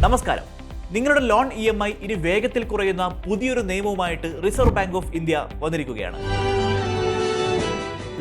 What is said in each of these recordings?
നമസ്കാരം. നിങ്ങളുടെ loan EMI ഇനി വേഗത്തിൽ കുറയുന്ന പുതിയൊരു നിയമവുമായിട്ട് റിസർവ് ബാങ്ക് ഓഫ് ഇന്ത്യ വന്നിരിക്കുകയാണ്.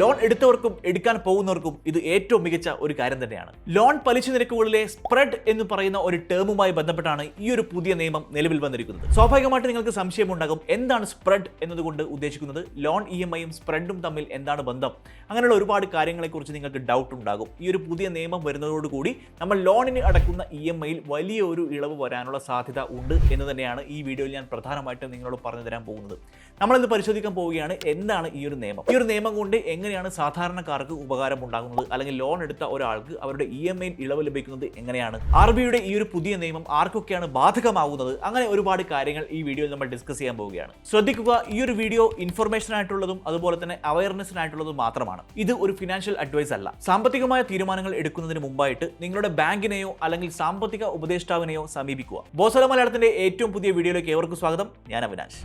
ലോൺ എടുത്തവർക്കും എടുക്കാൻ പോകുന്നവർക്കും ഇത് ഏറ്റവും മികച്ച ഒരു കാര്യം തന്നെയാണ്. ലോൺ പലിശ നിരക്കുകളിലെ സ്പ്രെഡ് എന്ന് പറയുന്ന ഒരു ടേമുമായി ബന്ധപ്പെട്ടാണ് ഈ ഒരു പുതിയ നിയമം നിലവിൽ വന്നിരിക്കുന്നത്. സ്വാഭാവികമായിട്ട് നിങ്ങൾക്ക് സംശയമുണ്ടാകും, എന്താണ് സ്പ്രെഡ് എന്നതുകൊണ്ട് ഉദ്ദേശിക്കുന്നത്? ലോൺ EMIയും സ്പ്രെഡും തമ്മിൽ എന്താണ് ബന്ധം? അങ്ങനെയുള്ള ഒരുപാട് കാര്യങ്ങളെക്കുറിച്ച് നിങ്ങൾക്ക് ഡൗട്ട് ഉണ്ടാകും. ഈ ഒരു പുതിയ നിയമം വരുന്നതോടുകൂടി നമ്മൾ ലോണിന് അടക്കുന്ന EMIയിൽ വലിയ ഒരു ഇളവ് വരാനുള്ള സാധ്യത ഉണ്ട് എന്ന് തന്നെയാണ് ഈ വീഡിയോയിൽ ഞാൻ പ്രധാനമായിട്ടും നിങ്ങളോട് പറഞ്ഞു തരാൻ പോകുന്നത്. നമ്മളിന്ന് പരിശോധിക്കാൻ പോവുകയാണ് എന്താണ് ഈ ഒരു നിയമം. ഈ ഒരു നിയമം കൊണ്ട് എങ്ങനെയാണ് സാധാരണക്കാർക്ക് ഉപകാരം ഉണ്ടാകുന്നത്, അല്ലെങ്കിൽ ലോൺ എടുത്ത ഒരാൾക്ക് അവരുടെ EMIയിൽ ഇളവ് ലഭിക്കുന്നത് എങ്ങനെയാണ്, RBIയുടെ ഈ ഒരു പുതിയ നിയമം ആർക്കൊക്കെയാണ് ബാധകമാകുന്നത്, അങ്ങനെ ഒരുപാട് കാര്യങ്ങൾ ഈ വീഡിയോയിൽ നമ്മൾ ഡിസ്കസ് ചെയ്യാൻ പോവുകയാണ്. ശ്രദ്ധിക്കുക, ഈ ഒരു വീഡിയോ ഇൻഫർമേഷൻ ആയിട്ടുള്ളതും അതുപോലെ തന്നെ അവയർനെസ്സിനായിട്ടുള്ളതും മാത്രമാണ്. ഇത് ഒരു ഫിനാൻഷ്യൽ അഡ്വൈസ് അല്ല. സാമ്പത്തികമായ തീരുമാനങ്ങൾ എടുക്കുന്നതിന് മുമ്പായിട്ട് നിങ്ങളുടെ ബാങ്കിനെയോ അല്ലെങ്കിൽ സാമ്പത്തിക ഉപദേഷ്ടാവിനെയോ സമീപിക്കുക. ബോസല മലയാളത്തിന്റെ ഏറ്റവും പുതിയ വീഡിയോയിലേക്ക് ഏവർക്കും സ്വാഗതം. ഞാൻ അവിനാശ്.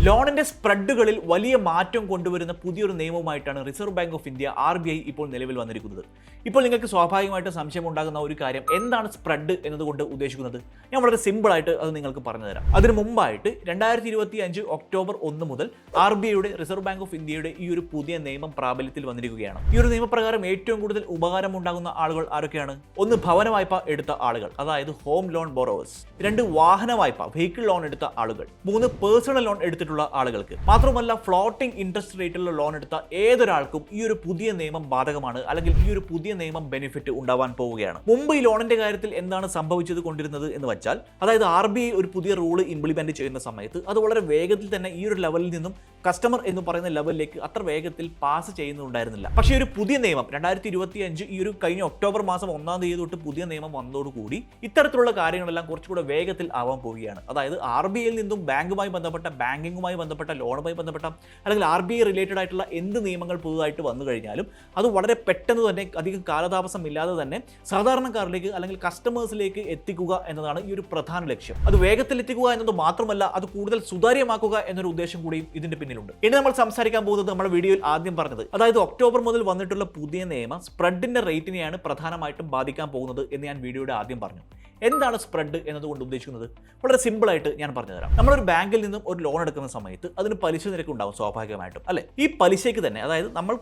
ലോണിന്റെ സ്പ്രെഡുകളിൽ വലിയ മാറ്റം കൊണ്ടുവരുന്ന പുതിയൊരു നിയമവുമായിട്ടാണ് reserve bank of India RBI ഇപ്പോൾ നിലവിൽ വന്നിരിക്കുന്നത്. ഇപ്പോൾ നിങ്ങൾക്ക് സ്വാഭാവികമായിട്ട് സംശയം ഉണ്ടാകുന്ന ഒരു കാര്യം, എന്താണ് സ്പ്രെഡ് എന്നതുകൊണ്ട് ഉദ്ദേശിക്കുന്നത്? ഞാൻ വളരെ സിമ്പിൾ ആയിട്ട് അത് നിങ്ങൾക്ക് പറഞ്ഞു തരാം. അതിനു മുമ്പായിട്ട് 2025 ഒക്ടോബർ 1 മുതൽ RBIയുടെ റിസർവ് ബാങ്ക് ഓഫ് ഇന്ത്യയുടെ ഈ ഒരു പുതിയ നിയമം പ്രാബല്യത്തിൽ വന്നിരിക്കുകയാണ്. ഈ ഒരു നിയമപ്രകാരം ഏറ്റവും കൂടുതൽ ഉപകാരം ഉണ്ടാകുന്ന ആളുകൾ ആരൊക്കെയാണ്? ഒന്ന്, ഭവന വായ്പ എടുത്ത ആളുകൾ, അതായത് ഹോം ലോൺ ബോറോവേഴ്സ്. 2, വാഹന വായ്പ വെഹിക്കിൾ ലോൺ എടുത്ത ആളുകൾ. 3, പേഴ്സണൽ ലോൺ എടുത്തിട്ടുള്ള ആളുകൾക്ക്. മാത്രമല്ല, ഫ്ലോട്ടിംഗ് ഇൻട്രസ്റ്റ് റേറ്റിലുള്ള ലോൺ എടുത്ത ഏതൊരാൾക്കും ഈ ഒരു പുതിയ നിയമം ബാധകമാണ്, അല്ലെങ്കിൽ ഈ ഒരു പുതിയ നിയമം ബെനിഫിറ്റ് ഉണ്ടാവാൻ പോവുകയാണ്. മുമ്പ് ഈ ലോണിന്റെ കാര്യത്തിൽ എന്താണ് സംഭവിച്ചത് കൊണ്ടിരുന്നത് എന്ന് വെച്ചാൽ, അതായത് RBI ഒരു പുതിയ റൂള് ഇംപ്ലിമെന്റ് ചെയ്യുന്ന സമയത്ത് അത് വളരെ വേഗത്തിൽ തന്നെ ഈ ഒരു ലെവലിൽ നിന്നും കസ്റ്റമർ എന്ന് പറയുന്ന ലെവലിലേക്ക് അത്ര വേഗത്തിൽ പാസ് ചെയ്യുന്നുണ്ടായിരുന്നില്ല. പക്ഷേ ഒരു പുതിയ നിയമം 2025 ഈ ഒരു കഴിഞ്ഞ ഒക്ടോബർ മാസം 1-ാം തീയതി തൊട്ട് പുതിയ നിയമം വന്നതോടുകൂടി ഇത്തരത്തിലുള്ള കാര്യങ്ങളെല്ലാം കുറച്ചുകൂടെ വേഗത്തിൽ ആവാൻ പോവുകയാണ്. അതായത് RBIയിൽ നിന്നും ബാങ്കുമായി ബന്ധപ്പെട്ട, ബാങ്കിങ്ങുമായി ബന്ധപ്പെട്ട, ലോണുമായി ബന്ധപ്പെട്ട, അല്ലെങ്കിൽ RBI റിലേറ്റഡ് ആയിട്ടുള്ള എന്ത് നിയമങ്ങൾ പുതുതായിട്ട് വന്നു കഴിഞ്ഞാലും അത് വളരെ പെട്ടെന്ന് തന്നെ, അധികം കാലതാമസം ഇല്ലാതെ തന്നെ സാധാരണക്കാരിലേക്ക് അല്ലെങ്കിൽ കസ്റ്റമേഴ്സിലേക്ക് എത്തിക്കുക എന്നതാണ് ഈ ഒരു പ്രധാന ലക്ഷ്യം. അത് വേഗത്തിൽ എത്തിക്കുക എന്നത് മാത്രമല്ല, അത് കൂടുതൽ സുതാര്യമാക്കുക എന്നൊരു ഉദ്ദേശം കൂടിയും ഇതിന്റെ പിന്നിലുണ്ട്. ഇനി നമ്മൾ സംസാരിക്കാൻ പോകുന്നത് നമ്മുടെ വീഡിയോയിൽ ആദ്യം പറഞ്ഞത്, അതായത് ഒക്ടോബർ മുതൽ വന്നിട്ടുള്ള പുതിയ നിയമം സ്പ്രെഡിന്റെ റേറ്റിനെയാണ് പ്രധാനമായിട്ടും ബാധിക്കാൻ പോകുന്നത് എന്ന് ഞാൻ വീഡിയോയുടെ ആദ്യം പറഞ്ഞു. എന്താണ് സ്പ്രെഡ് എന്നതുകൊണ്ട് ഉദ്ദേശിക്കുന്നത്? വളരെ സിമ്പിൾ ആയിട്ട് ഞാൻ പറഞ്ഞുതരാം. നമ്മളൊരു ബാങ്കിൽ നിന്നും ഒരു ലോൺ എടുക്കുന്ന സമയത്ത് അതിന് പലിശ നിരക്ക് ഉണ്ടാവും സ്വാഭാവികമായിട്ടും, അല്ലെ? ഈ പലിശയ്ക്ക് തന്നെ, അതായത് നമ്മൾ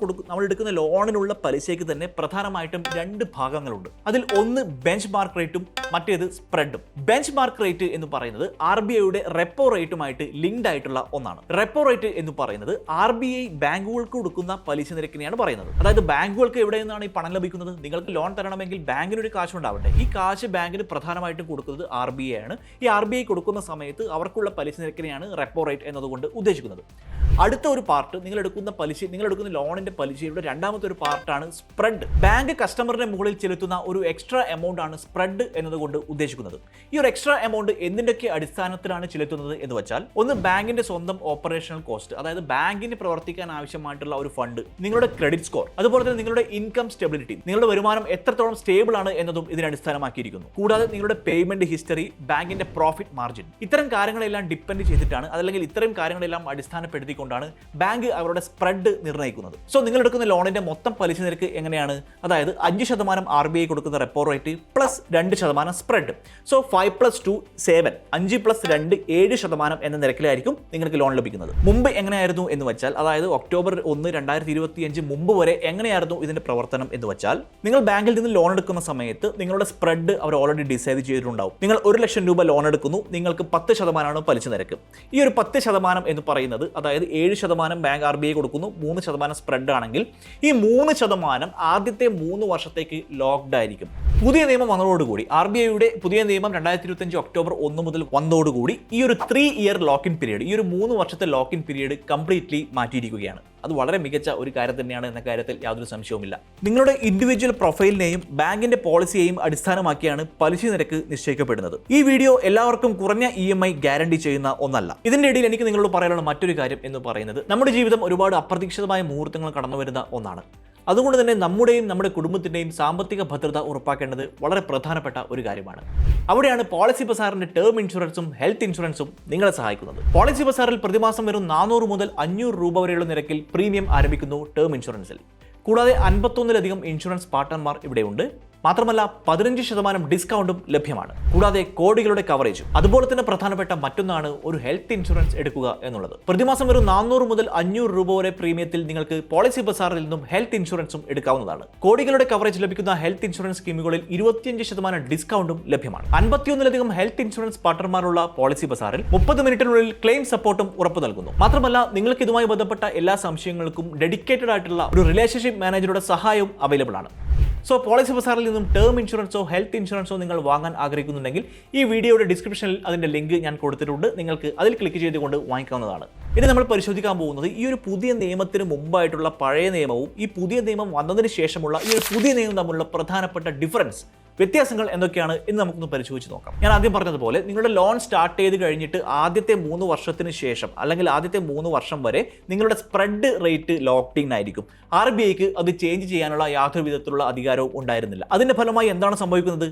എടുക്കുന്ന ലോണിനുള്ള പലിശയ്ക്ക് തന്നെ പ്രധാനമായിട്ടും 2 ഭാഗങ്ങളുണ്ട്. അതിൽ ഒന്ന് ബെഞ്ച് മാർക്ക് റേറ്റും മറ്റേത് സ്പ്രെഡും. ബെഞ്ച് മാർക്ക് റേറ്റ് എന്ന് പറയുന്നത് RBIയുടെ റെപ്പോ റേറ്റുമായിട്ട് ലിങ്ക്ഡ് ആയിട്ടുള്ള ഒന്നാണ്. റെപ്പോ റേറ്റ് എന്ന് പറയുന്നത് RBI ബാങ്കുകൾക്ക് കൊടുക്കുന്ന പലിശ നിരക്കിനെയാണ് പറയുന്നത്. അതായത് ബാങ്കുകൾക്ക് എവിടെ നിന്നാണ് ഈ പണം ലഭിക്കുന്നത്? നിങ്ങൾക്ക് ലോൺ തരണമെങ്കിൽ ബാങ്കിനൊരു കാശ് ഉണ്ടാവട്ടെ. ഈ കാശ് ബാങ്കിന് പ്രധാനമായിട്ടും കൊടുക്കുന്നത് RBI ആണ്. ഈ RBI കൊടുക്കുന്ന സമയത്ത് അവർക്കുള്ള പലിശ നിരക്കിനെയാണ് റെപ്പോ റേറ്റ് എന്നതുകൊണ്ട് ഉദ്ദേശിക്കുന്നത്. അടുത്ത ഒരു പാർട്ട്, നിങ്ങൾ എടുക്കുന്ന ലോണിന്റെ പലിശയുടെ രണ്ടാമത്തെ ഒരു പാർട്ടാണ് സ്പ്രെഡ്. ബാങ്ക് കസ്റ്റമറിന്റെ മുകളിൽ ചെലുത്തുന്ന ഒരു എക്സ്ട്രാ എമൗണ്ട് ആണ് സ്പ്രെഡ് എന്നതുകൊണ്ട് ഉദ്ദേശിക്കുന്നത്. ഈ ഒരു എക്സ്ട്രാ എമൗണ്ട് എന്തിൻ്റെയൊക്കെ അടിസ്ഥാനത്തിലാണ് ചെലുത്തുന്നത് എന്ന് വെച്ചാൽ, ഒന്ന് ബാങ്കിന്റെ സ്വന്തം ഓപ്പറേഷണൽ കോസ്റ്റ്, അതായത് ബാങ്കിന് പ്രവർത്തിക്കാൻ ആവശ്യമായിട്ടുള്ള ഒരു ഫണ്ട്, നിങ്ങളുടെ ക്രെഡിറ്റ് സ്കോർ, അതുപോലെ തന്നെ നിങ്ങളുടെ ഇൻകം സ്റ്റെബിലിറ്റി, നിങ്ങളുടെ വരുമാനം എത്രത്തോളം സ്റ്റേബിൾ ആണ് എന്നതും ഇതിനെ അടിസ്ഥാനമാക്കിയിരിക്കുന്നു. കൂടാതെ നിങ്ങളുടെ പേയ്മെന്റ് ഹിസ്റ്ററി, ബാങ്കിന്റെ പ്രോഫിറ്റ് മാർജിൻ, ഇത്തരം കാര്യങ്ങളെല്ലാം ഡിപ്പെൻഡ് ചെയ്തിട്ടാണ്, അല്ലെങ്കിൽ ഇത്തരം കാര്യങ്ങളെല്ലാം അടിസ്ഥാനപ്പെടുത്തിക്കൊണ്ടാണ് ബാങ്ക് അവരുടെ സ്പ്രെഡ് നിർണ്ണയിക്കുന്നത്. സോ നിങ്ങൾ എടുക്കുന്ന ലോണിന്റെ മൊത്തം പലിശ നിരക്ക് എങ്ങനെയാണ്? അതായത് 5% RBI കൊടുക്കുന്ന repo rate plus 2% spread. So 5+2 7, 5+2 7% എന്ന നിരക്കിലായിരിക്കും നിങ്ങൾക്ക് ലോൺ ലഭിക്കുന്നത്. മുമ്പ് എങ്ങനെയായിരുന്നു എന്ന് വെച്ചാൽ, അതായത് ഒക്ടോബർ 1, 2025 മുമ്പ് വരെ എങ്ങനെയായിരുന്നു ഇതിന്റെ പ്രവർത്തനം എന്ന് വെച്ചാൽ, നിങ്ങൾ ബാങ്കിൽ നിന്ന് ലോൺ എടുക്കുന്ന സമയത്ത് നിങ്ങളുടെ സ്പ്രെഡ് അവർ ഓൾറെഡി ഡിസൈഡ് ചെയ്തിട്ടുണ്ടാവും. നിങ്ങൾ 1 ലക്ഷം രൂപ ലോൺ എടുക്കുന്നു, നിങ്ങൾക്ക് 10% പലിശ നിരക്ക്. ഈ ഒരു 10% എന്ന് പറയുന്നത്, അതായത് 7% ബാങ്ക് RBI കൊടുക്കുന്നു, 3% സ്പ്രെഡ് ആണെങ്കിൽ ഈ 3% ആദ്യത്തെ 3 വർഷത്തേക്ക് ലോക്ക്ഡ് ആയിരിക്കും. പുതിയ നിയമം വന്നതോടുകൂടി, RBIയുടെ പുതിയ നിയമം 2025 ഒക്ടോബർ 1 മുതൽ വന്നതോടുകൂടി ഈ ഒരു 3 ഇയർ ലോക്ക് ഇൻ പീരീഡ്, ഈ ഒരു 3 വർഷത്തെ ലോക്ക് ഇൻ പീരീഡ് കംപ്ലീറ്റ്ലി മാറ്റിയിരിക്കുകയാണ്. അത് വളരെ മികച്ച ഒരു കാര്യം തന്നെയാണ് എന്ന കാര്യത്തിൽ യാതൊരു സംശയവുമില്ല. നിങ്ങളുടെ ഇൻഡിവിജ്വൽ പ്രൊഫൈലിനെയും ബാങ്കിന്റെ പോളിസിയെയും അടിസ്ഥാനമാക്കിയാണ് പലിശ നിരക്ക് നിശ്ചയിക്കപ്പെടുന്നത്. ഈ വീഡിയോ എല്ലാവർക്കും കുറഞ്ഞ EMI ഗ്യാരണ്ടി ചെയ്യുന്ന ഒന്നല്ല. ഇതിന്റെ ഇടയിൽ എനിക്ക് നിങ്ങളോട് പറയാനുള്ള മറ്റൊരു കാര്യം എന്ന് പറയുന്നത്, നമ്മുടെ ജീവിതം ഒരുപാട് അപ്രതീക്ഷിതമായ മുഹൂർത്തങ്ങൾ കടന്നു വരുന്ന ഒന്നാണ്. അതുകൊണ്ട് തന്നെ നമ്മുടെയും നമ്മുടെ കുടുംബത്തിൻ്റെയും സാമ്പത്തിക ഭദ്രത ഉറപ്പാക്കേണ്ടത് വളരെ പ്രധാനപ്പെട്ട ഒരു കാര്യമാണ്. അവിടെയാണ് പോളിസി ബസാറിന്റെ ടേം ഇൻഷുറൻസും ഹെൽത്ത് ഇൻഷുറൻസും നിങ്ങളെ സഹായിക്കുന്നത്. പോളിസി ബസാറിൽ പ്രതിമാസം വെറും 400 മുതൽ 500 രൂപ വരെയുള്ള നിരക്കിൽ പ്രീമിയം ആരംഭിക്കുന്നു ടേം ഇൻഷുറൻസിൽ. കൂടാതെ 51-ലധികം ഇൻഷുറൻസ് പാർട്ട്ണർമാർ ഇവിടെയുണ്ട്. മാത്രമല്ല 15% ഡിസ്കൗണ്ടും ലഭ്യമാണ്. കൂടാതെ കോടികളുടെ കവറേജും. അതുപോലെ തന്നെ പ്രധാനപ്പെട്ട മറ്റൊന്നാണ് ഒരു ഹെൽത്ത് ഇൻഷുറൻസ് എടുക്കുക എന്നുള്ളത്. പ്രതിമാസം വെറും 400 മുതൽ 500 രൂപ വരെ പ്രീമിയത്തിൽ നിങ്ങൾക്ക് പോളിസി ബസാറിൽ നിന്നും ഹെൽത്ത് ഇൻഷുറൻസും എടുക്കാവുന്നതാണ്. കോടികളുടെ കവറേജ് ലഭിക്കുന്ന ഹെൽത്ത് ഇൻഷുറൻസ് സ്കീമുകളിൽ 25% ഡിസ്കൗണ്ടും ലഭ്യമാണ്. 51ലധികം ഹെൽത്ത് ഇൻഷുറൻസ് പാർട്ണർമാരുള്ള പോളിസി ബസാറിൽ 30 മിനിറ്റിനുള്ളിൽ ക്ലെയിം സപ്പോർട്ടും ഉറപ്പു നൽകുന്നു. മാത്രമല്ല നിങ്ങൾക്ക് ഇതുമായി ബന്ധപ്പെട്ട എല്ലാ സംശയങ്ങൾക്കും ഡെഡിക്കേറ്റഡ് ആയിട്ടുള്ള ഒരു റിലേഷൻഷിപ്പ് മാനേജറുടെ സഹായവും അവൈലബിൾ ആണ്. സോ പോളിസി ബസാറിൽ നിന്നും ടേം ഇൻഷുറൻസോ ഹെൽത്ത് ഇൻഷുറൻസോ നിങ്ങൾ വാങ്ങാൻ ആഗ്രഹിക്കുന്നുണ്ടെങ്കിൽ ഈ വീഡിയോയുടെ ഡിസ്ക്രിപ്ഷനിൽ അതിന്റെ ലിങ്ക് ഞാൻ കൊടുത്തിട്ടുണ്ട്. നിങ്ങൾക്ക് അതിൽ ക്ലിക്ക് ചെയ്തുകൊണ്ട് വാങ്ങിക്കാവുന്നതാണ്. ഇനി നമ്മൾ പരിശോധിക്കാൻ പോകുന്നത് ഈ ഒരു പുതിയ നിയമത്തിന് മുമ്പായിട്ടുള്ള പഴയ നിയമവും ഈ പുതിയ നിയമം വന്നതിന് ശേഷമുള്ള ഈ ഒരു പുതിയ നിയമം തമ്മിലുള്ള പ്രധാനപ്പെട്ട ഡിഫറൻസ്, വ്യത്യാസങ്ങൾ എന്തൊക്കെയാണ് എന്ന് നമുക്കൊന്ന് പരിശോധിച്ച് നോക്കാം. ഞാൻ ആദ്യം പറഞ്ഞതുപോലെ നിങ്ങളുടെ ലോൺ സ്റ്റാർട്ട് ചെയ്ത് കഴിഞ്ഞിട്ട് ആദ്യത്തെ 3 വർഷത്തിന് ശേഷം അല്ലെങ്കിൽ ആദ്യത്തെ 3 വർഷം വരെ നിങ്ങളുടെ സ്പ്രെഡ് റേറ്റ് ലോക്ക്ഡ് ഇൻ ആയിരിക്കും. RBIക്ക് അത് ചേഞ്ച് ചെയ്യാനുള്ള യാതൊരു വിധത്തിലുള്ള അധികാരവും ഉണ്ടായിരുന്നില്ല. അതിന്റെ ഫലമായി എന്താണ് സംഭവിക്കുന്നത്?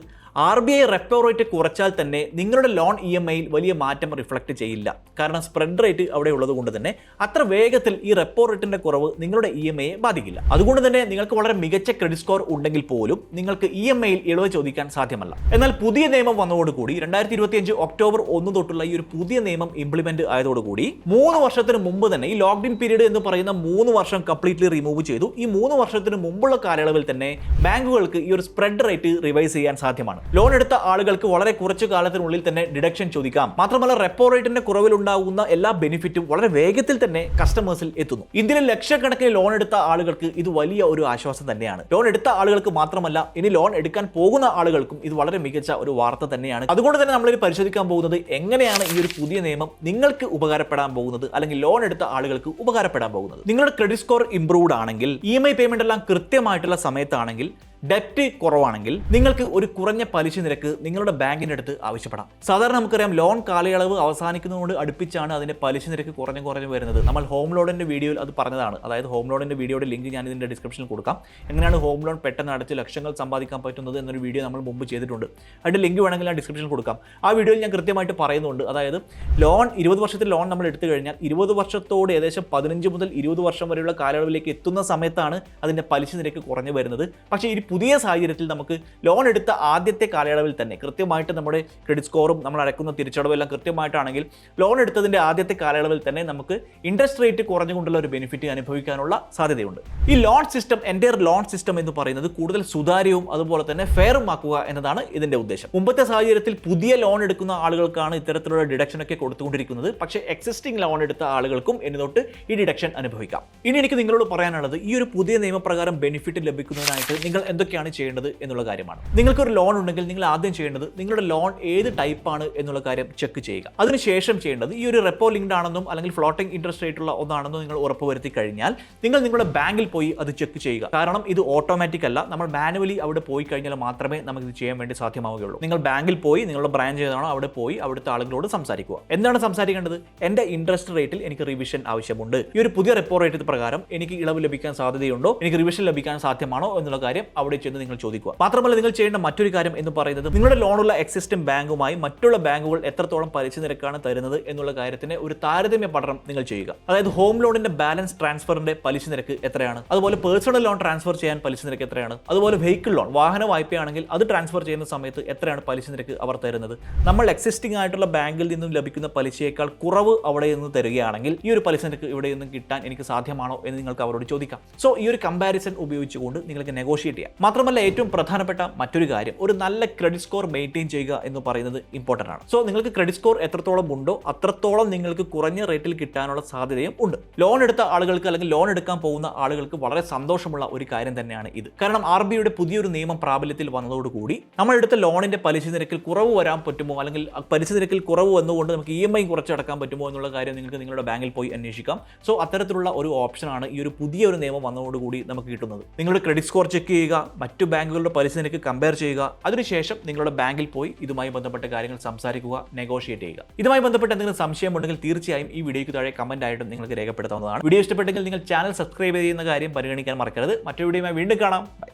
RBI റെപ്പോ റേറ്റ് കുറച്ചാൽ തന്നെ നിങ്ങളുടെ ലോൺ EMIയിൽ വലിയ മാറ്റം റിഫ്ലക്ട് ചെയ്യില്ല. കാരണം സ്പ്രെഡ് റേറ്റ് അവിടെ ഉള്ളത് കൊണ്ട് തന്നെ അത്ര വേഗത്തിൽ ഈ റെപ്പോ റേറ്റിന്റെ കുറവ് നിങ്ങളുടെ EMIയെ ബാധിക്കില്ല. അതുകൊണ്ട് തന്നെ നിങ്ങൾക്ക് വളരെ മികച്ച ക്രെഡിറ്റ് സ്കോർ ഉണ്ടെങ്കിൽ പോലും നിങ്ങൾക്ക് EMIയിൽ ഇളവ് ചോദിക്കാൻ സാധ്യമല്ല. എന്നാൽ പുതിയ നിയമം വന്നതോടുകൂടി 2025 ഒക്ടോബർ 1 തൊട്ടുള്ള ഈ ഒരു പുതിയ നിയമം ഇംപ്ലിമെന്റ് ആയതോടുകൂടി 3 വർഷത്തിന് മുമ്പ് തന്നെ ഈ ലോക്ക്ഡ് ഇൻ പീരീഡ് എന്ന് പറയുന്ന 3 വർഷം കംപ്ലീറ്റ്ലി റിമൂവ് ചെയ്തു. ഈ 3 വർഷത്തിന് മുമ്പുള്ള കാലയളവിൽ തന്നെ ബാങ്കുകൾക്ക് ഈ ഒരു സ്പ്രെഡ് റേറ്റ് റിവൈസ് ചെയ്യാൻ സാധ്യമാണ്. ലോൺ എടുത്ത ആളുകൾക്ക് വളരെ കുറച്ചു കാലത്തിനുള്ളിൽ തന്നെ ഡിഡക്ഷൻ ചോദിക്കാം. മാത്രമല്ല റെപ്പോ റേറ്റിന്റെ കുറവിലുണ്ടാകുന്ന എല്ലാ ബെനിഫിറ്റും വളരെ വേഗത്തിൽ തന്നെ കസ്റ്റമേഴ്സിൽ എത്തുന്നു. ഇന്ത്യയിലെ ലക്ഷക്കണക്കിന് ലോൺ എടുത്ത ആളുകൾക്ക് ഇത് വലിയ ഒരു ആശ്വാസം തന്നെയാണ്. ലോൺ എടുത്ത ആളുകൾക്ക് മാത്രമല്ല, ഇനി ലോൺ എടുക്കാൻ പോകുന്ന ആളുകൾക്കും ഇത് വളരെ മികച്ച ഒരു വാർത്ത തന്നെയാണ്. അതുകൊണ്ട് തന്നെ നമ്മൾ പരിശോധിക്കാൻ പോകുന്നത് എങ്ങനെയാണ് ഈ ഒരു പുതിയ നിയമം നിങ്ങൾക്ക് ഉപകാരപ്പെടാൻ പോകുന്നത്, അല്ലെങ്കിൽ ലോൺ എടുത്ത ആളുകൾക്ക് ഉപകാരപ്പെടാൻ പോകുന്നത്. നിങ്ങളുടെ ക്രെഡിറ്റ് സ്കോർ ഇംപ്രൂവ്ഡ് ആണെങ്കിൽ, EMI പേയ്മെന്റ് എല്ലാം കൃത്യമായിട്ടുള്ള സമയത്താണെങ്കിൽ, ഡെപ്റ്റ് കുറവാണെങ്കിൽ നിങ്ങൾക്ക് ഒരു കുറഞ്ഞ പലിശ നിരക്ക് നിങ്ങളുടെ ബാങ്കിന്റെ അടുത്ത് ആവശ്യപ്പെടാം. സാധാരണ നമുക്കറിയാം ലോൺ കാലയളവ് അവസാനിക്കുന്നതോട് അടുപ്പിച്ചാണ് അതിന്റെ പലിശ നിരക്ക് കുറഞ്ഞു വരുന്നത്. നമ്മൾ ഹോം ലോണിന്റെ വീഡിയോയിൽ അത് പറഞ്ഞതാണ്. അതായത് ഹോം ലോണിന്റെ വീഡിയോയുടെ ലിങ്ക് ഞാൻ ഇതിന്റെ ഡിസ്ക്രിപ്ഷനിൽ കൊടുക്കാം. എങ്ങനെയാണ് ഹോം ലോൺ പെട്ടെന്ന് അടച്ച് ലക്ഷങ്ങൾ സമ്പാദിക്കാൻ പറ്റുന്നത് എന്നൊരു വീഡിയോ നമ്മൾ മുമ്പ് ചെയ്തിട്ടുണ്ട്. അതിന്റെ ലിങ്ക് വേണമെങ്കിൽ ഞാൻ ഡിസ്ക്രിപ്ഷനിൽ കൊടുക്കാം. ആ വീഡിയോയിൽ ഞാൻ കൃത്യമായിട്ട് പറയുന്നുണ്ട്. അതായത് ലോൺ 20 വർഷത്തിൽ ലോൺ നമ്മൾ എടുത്തു കഴിഞ്ഞാൽ 20 വർഷത്തോട് ഏകദേശം 15 മുതൽ 20 വർഷം വരെയുള്ള കാലയളവിലേക്ക് എത്തുന്ന സമയത്താണ് അതിന്റെ പലിശ നിരക്ക് കുറഞ്ഞു വരുന്നത്. പക്ഷേ ഈ പുതിയ സാഹചര്യത്തിൽ നമുക്ക് ലോൺ എടുത്ത ആദ്യത്തെ കാലയളവിൽ തന്നെ കൃത്യമായിട്ട് നമ്മുടെ ക്രെഡിറ്റ് സ്കോറും നമ്മൾ അടയ്ക്കുന്ന തിരിച്ചടവെല്ലാം കൃത്യമായിട്ടാണെങ്കിൽ ലോൺ എടുത്തതിന്റെ ആദ്യത്തെ കാലയളവിൽ തന്നെ നമുക്ക് ഇൻട്രസ്റ്റ് റേറ്റ് കുറഞ്ഞുകൊണ്ടുള്ള ഒരു ബെനിഫിറ്റ് അനുഭവിക്കാനുള്ള സാധ്യതയുണ്ട്. ഈ loan system, entire loan system എന്ന് പറയുന്നത് കൂടുതൽ സുതാര്യവും അതുപോലെ തന്നെ ഫെയറും ആക്കുക എന്നതാണ് ഇതിന്റെ ഉദ്ദേശം. മുമ്പത്തെ സാഹചര്യത്തിൽ പുതിയ ലോൺ എടുക്കുന്ന ആളുകൾക്കാണ് ഇത്തരത്തിലുള്ള ഡിഡക്ഷൻ ഒക്കെ കൊടുത്തുകൊണ്ടിരിക്കുന്നത്. പക്ഷേ എക്സിസ്റ്റിംഗ് ലോൺ എടുത്ത ആളുകൾക്കും ഇനി തൊട്ട് ഈ ഡിഡക്ഷൻ അനുഭവിക്കാം. ഇനി എനിക്ക് നിങ്ങളോട് പറയാനുള്ളത് ഈ ഒരു പുതിയ നിയമപ്രകാരം ബെനിഫിറ്റ് ലഭിക്കുന്നതിനായിട്ട് നിങ്ങൾ എന്തൊക്കെയാണ് ചെയ്യേണ്ടത് എന്നുള്ള കാര്യമാണ്. നിങ്ങൾക്കൊരു ലോൺ ഉണ്ടെങ്കിൽ നിങ്ങൾ ആദ്യം ചെയ്യേണ്ടത് നിങ്ങളുടെ ലോൺ ഏത് ടൈപ്പാണ് എന്നുള്ള കാര്യം ചെക്ക് ചെയ്യുക. അതിനുശേഷം ചെയ്യേണ്ടത് ഈ ഒരു റെപ്പോ ലിങ്ക്ഡ് ആണെന്നും അല്ലെങ്കിൽ ഫ്ലോട്ടിംഗ് ഇൻട്രസ്റ്റ് റേറ്റ് ഉള്ള ഒന്നാണെന്നും നിങ്ങൾ ഉറപ്പുവരുത്തി കഴിഞ്ഞാൽ നിങ്ങൾ നിങ്ങളുടെ ബാങ്കിൽ പോയി അത് ചെക്ക് ചെയ്യുക. കാരണം ഇത് ഓട്ടോമാറ്റിക് അല്ല, നമ്മൾ മാനുവലി അവിടെ പോയി കഴിഞ്ഞാൽ മാത്രമേ നമുക്ക് ഇത് ചെയ്യാൻ വേണ്ടി സാധ്യമാവുകയുള്ളൂ. നിങ്ങൾ ബാങ്കിൽ പോയി നിങ്ങളുടെ ബ്രാഞ്ച് ഏതാണോ അവിടെ പോയി അവിടുത്തെ ആളുകളോട് സംസാരിക്കുക. എന്താണ് സംസാരിക്കേണ്ടത്? എൻ്റെ ഇൻട്രസ്റ്റ് റേറ്റിൽ എനിക്ക് റിവിഷൻ ആവശ്യമുണ്ട്. ഈ ഒരു പുതിയ റെപ്പോ റേറ്റ് പ്രകാരം എനിക്ക് ഇളവ് ലഭിക്കാൻ സാധ്യതയുണ്ടോ, എനിക്ക് റിവിഷൻ ലഭിക്കാൻ സാധ്യമാണോ എന്നുള്ള കാര്യം അവിടെ ചെന്ന് നിങ്ങൾ ചോദിക്കുക. മാത്രമല്ല നിങ്ങൾ ചെയ്യേണ്ട മറ്റൊരു കാര്യം എന്ന് പറയുന്നത് നിങ്ങളുടെ ലോണുള്ള എക്സിസ്റ്റിംഗ് ബാങ്കുമായി മറ്റുള്ള ബാങ്കുകൾ എത്രത്തോളം പലിശ നിരക്കാണ് തരുന്നത് എന്നുള്ള കാര്യത്തിന് ഒരു താരതമ്യ പഠനം നിങ്ങൾ ചെയ്യുക. അതായത് ഹോം ലോണിന്റെ ബാലൻസ് ട്രാൻസ്ഫറിന്റെ പലിശ നിരക്ക് എത്രയാണ്, അതുപോലെ പേഴ്സണൽ ലോൺ ട്രാൻസ്ഫർ ചെയ്യാൻ പലിശ നിരക്ക് എത്രയാണ്, അതുപോലെ വെഹിക്കിൾ ലോൺ വാഹന വായ്പയാണെങ്കിൽ അത് ട്രാൻസ്ഫർ ചെയ്യുന്ന സമയത്ത് എത്രയാണ് പലിശ നിരക്ക് അവർ തരുന്നത്. നമ്മൾ എക്സിസ്റ്റിംഗ് ആയിട്ടുള്ള ബാങ്കിൽ നിന്നും ലഭിക്കുന്ന പലിശയേക്കാൾ കുറവ് അവിടെ നിന്ന് തരികയാണെങ്കിൽ ഈ ഒരു പലിശ നിരക്ക് ഇവിടെ നിന്നും കിട്ടാൻ എനിക്ക് സാധ്യമാണോ എന്ന് നിങ്ങൾക്ക് അവരോട് ചോദിക്കാം. സോ ഈ ഒരു കമ്പാരിസൺ ഉപയോഗിച്ചുകൊണ്ട് നിങ്ങൾക്ക് നെഗോഷിയേറ്റ് ചെയ്യാം. മാത്രമല്ല ഏറ്റവും പ്രധാനപ്പെട്ട മറ്റൊരു കാര്യം, ഒരു നല്ല ക്രെഡിറ്റ് സ്കോർ മെയിൻറ്റെയിൻ ചെയ്യുക എന്ന് പറയുന്നത് ഇമ്പോർട്ടൻ്റ് ആണ്. സോ നിങ്ങൾക്ക് ക്രെഡിറ്റ് സ്കോർ എത്രത്തോളം ഉണ്ടോ അത്രത്തോളം നിങ്ങൾക്ക് കുറഞ്ഞ റേറ്റിൽ കിട്ടാനുള്ള സാധ്യതയും ഉണ്ട്. ലോൺ എടുത്ത ആളുകൾക്ക് അല്ലെങ്കിൽ ലോൺ എടുക്കാൻ പോകുന്ന ആളുകൾക്ക് വളരെ സന്തോഷമുള്ള ഒരു കാര്യം തന്നെയാണ് ഇത്. കാരണം RBIയുടെ പുതിയൊരു നിയമം പ്രാബല്യത്തിൽ വന്നതോടുകൂടി നമ്മൾ എടുത്ത ലോണിന്റെ പലിശ നിരക്കിൽ കുറവ് വരാൻ പറ്റുമോ, അല്ലെങ്കിൽ പലിശ നിരക്കിൽ കുറവ് വന്നുകൊണ്ട് നമുക്ക് EMI കുറച്ചടക്കാൻ പറ്റുമോ എന്നുള്ള കാര്യം നിങ്ങൾക്ക് നിങ്ങളുടെ ബാങ്കിൽ പോയി അന്വേഷിക്കാം. സോ അത്തരത്തിലുള്ള ഒരു ഓപ്ഷനാണ് ഈ ഒരു പുതിയൊരു നിയമം വന്നതോടുകൂടി നമുക്ക് കിട്ടുന്നത്. നിങ്ങളുടെ ക്രെഡിറ്റ് സ്കോർ ചെക്ക് ചെയ്യുക, മറ്റു ബാങ്കുകളുടെ പലിശ നിരക്ക് കമ്പയർ ചെയ്യുക, അതിനുശേഷം നിങ്ങളുടെ ബാങ്കിൽ പോയി ഇതുമായി ബന്ധപ്പെട്ട കാര്യങ്ങൾ സംസാരിക്കുക, നെഗോഷിയേറ്റ് ചെയ്യുക. ഇതുമായി ബന്ധപ്പെട്ട് എന്തെങ്കിലും സംശയമുണ്ടെങ്കിൽ തീർച്ചയായും ഈ വീഡിയോയ്ക്ക് താഴെ കമന്റ് ആയിട്ടും നിങ്ങൾക്ക് രേഖപ്പെടുത്താവുന്നതാണ്. വീഡിയോ ഇഷ്ടപ്പെട്ടെങ്കിൽ നിങ്ങൾ ചാനൽ സബ്സ്ക്രൈബ് ചെയ്യുന്ന കാര്യം പരിഗണിക്കാൻ മറക്കരുത്. മറ്റൊരു വീഡിയോയുമായി വീണ്ടും കാണാം. ബൈ.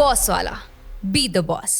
ബോസ് വാല, ബി ദ ബോസ്.